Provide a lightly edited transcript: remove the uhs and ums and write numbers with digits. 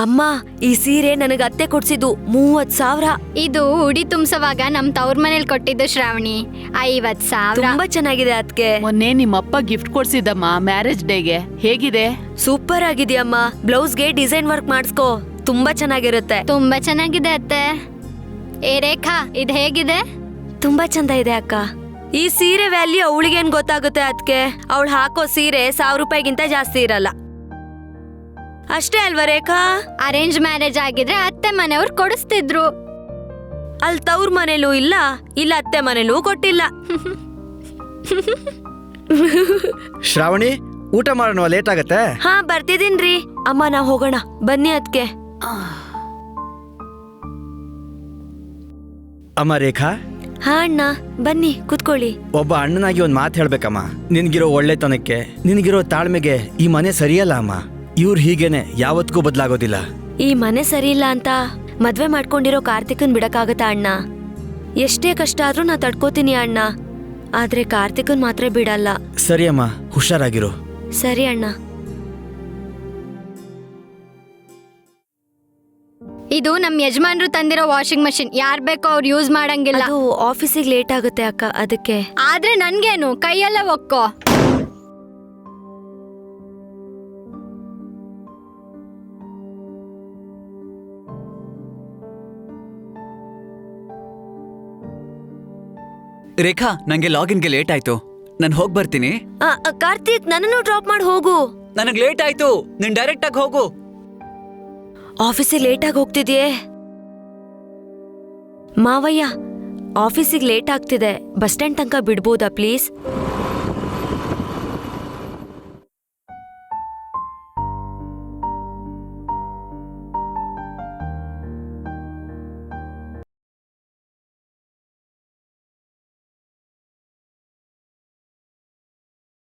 ಅಮ್ಮ, ಈ ಸೀರೆ ನನಗ ಅತ್ತೆ ಕೊಡ್ಸಿದ್ದು 30,000. ಇದು ಉಡಿ ತುಂಬಿಸುವಾಗ ನಮ್ ತವ್ರ ಮನೇಲಿ ಕೊಟ್ಟಿದ್ದು ಶ್ರಾವಣಿ, 50,000. ತುಂಬಾ ಚೆನ್ನಾಗಿದೆ ಅದ್ಕೆ. ಮೊನ್ನೆ ನಿಮ್ಮಪ್ಪ ಗಿಫ್ಟ್ ಕೊಡ್ಸಿದ್ದಮ್ಮ ಮ್ಯಾರೇಜ್ ಡೇಗೆ. ಹೇಗಿದೆ? ಸೂಪರ್ ಆಗಿದೆಯಮ್ಮ. ಬ್ಲೌಸ್ಗೆ ಡಿಸೈನ್ ವರ್ಕ್ ಮಾಡಿಸ್ಕೋ, ತುಂಬಾ ಚೆನ್ನಾಗಿರುತ್ತೆ. ತುಂಬಾ ಚೆನ್ನಾಗಿದೆ ಅತ್ತೆ. ಏ ರೇಖಾ, ಇದ್ ಹೇಗಿದೆ? ತುಂಬಾ ಚಂದ ಇದೆ ಅಕ್ಕ. ಈ ಸೀರೆ ವ್ಯಾಲ್ಯೂ ಅವಳಿಗೇನ್ ಗೊತ್ತಾಗುತ್ತೆ ಅದ್ಕೆ? ಅವಳು ಹಾಕೋ ಸೀರೆ 1,000 ರೂಪಾಯಿಗಿಂತ ಜಾಸ್ತಿ ಇರಲ್ಲ. ಅಷ್ಟೇ ಅಲ್ವಾ ರೇಖಾ? ಅರೇಂಜ್ ಮ್ಯಾರೇಜ್ ಆಗಿದ್ರೆ ಅತ್ತೆ ಮನೆಯವ್ರು ಕೊಡಿಸ್ತಿದ್ರು. ಅಲ್ಲಿ ತವ್ರ ಮನೇಲೂ ಇಲ್ಲ, ಇಲ್ಲ ಅತ್ತೆ ಮನೇಲೂ ಕೊಟ್ಟಿಲ್ಲ. ಶ್ರಾವಣಿ, ಊಟ ಮಾಡೋಣ, ಲೇಟ್ ಆಗತ್ತೆ. ಹಾ, ಬರ್ತಿದೀನ್ರಿ. ಅಮ್ಮ, ನಾ ಹೋಗೋಣ, ಬನ್ನಿ ಅದ್ಕೆ. ಅಮ್ಮ ರೇಖಾ. ಹಾ ಅಣ್ಣ, ಬನ್ನಿ ಕೂತ್ಕೊಳ್ಳಿ. ಒಬ್ಬ ಅಣ್ಣನಾಗಿ ಒಂದ್ ಮಾತು ಹೇಳ್ಬೇಕಮ್ಮ. ನಿನ್ಗಿರೋ ಒಳ್ಳೆತನಕ್ಕೆ, ನಿನ್ಗಿರೋ ತಾಳ್ಮೆಗೆ ಈ ಮನೆ ಸರಿಯಲ್ಲ ಅಮ್ಮ. ಇವ್ರು ಹೀಗೇನೆ ಯಾವತ್ತಿಗೂ ಬದಲಾಗೋದಿಲ್ಲ. ಈ ಮನೆ ಸರಿ ಇಲ್ಲ ಅಂತ ಮದ್ವೆ ಮಾಡ್ಕೊಂಡಿರೋ ಕಾರ್ತಿಕನ್ ಬಿಡಕ್ಕಾಗತ್ತಾ ಅಣ್ಣ? ಎಷ್ಟೇ ಕಷ್ಟ ಆದ್ರೂ ನಾ ತಡ್ಕೋತೀನಿ ಅಣ್ಣ, ಆದ್ರೆ ಕಾರ್ತಿಕನ್ ಮಾತ್ರ ಬಿಡಲ್ಲ. ಸರಿ ಅಮ್ಮ, ಹುಷಾರಾಗಿರು. ಸರಿ ಅಣ್ಣ. ಇದು ನಮ್ ಯಜಮಾನ್ರು ತಂದಿರೋ ವಾಷಿಂಗ್ ಮಷಿನ್. ಯಾರ್ ಬೇಕೋ ಅವ್ರು ಯೂಸ್ ಮಾಡಂಗಿಲ್ಲ. ಅದು ಆಫೀಸಿಗೆ ಲೇಟ್ ಆಗುತ್ತೆ ಅಕ್ಕ, ಅದಕ್ಕೆ. ಆದ್ರೆ ನನ್ಗೇನು, ಕೈಯೆಲ್ಲ ಒಕ್ಕೋ. ರೇಖಾ, ನಂಗೆ ಲಾಗಿನ್ಗೆ ಲೇಟ್ ಆಯ್ತು, ನಾನು ಹೋಗ್ ಬರ್ತೀನಿ. ಕಾರ್ತಿಕ್, ನನ್ನನ್ನು ಡ್ರಾಪ್ ಮಾಡಿ ಹೋಗು. ನನಗ್ ಲೇಟ್ ಆಯ್ತು, ನೀನ್ ಡೈರೆಕ್ಟ್ ಆಗಿ ಹೋಗು. ಆಫೀಸಿಗೆ ಲೇಟ್ ಆಗಿ ಹೋಗ್ತಿದ್ಯೆ ಮಾವಯ್ಯ? ಆಫೀಸಿಗೆ ಲೇಟ್ ಆಗ್ತಿದೆ, ಬಸ್ ಸ್ಟ್ಯಾಂಡ್ ತನಕ ಬಿಡ್ಬೋದಾ ಪ್ಲೀಸ್?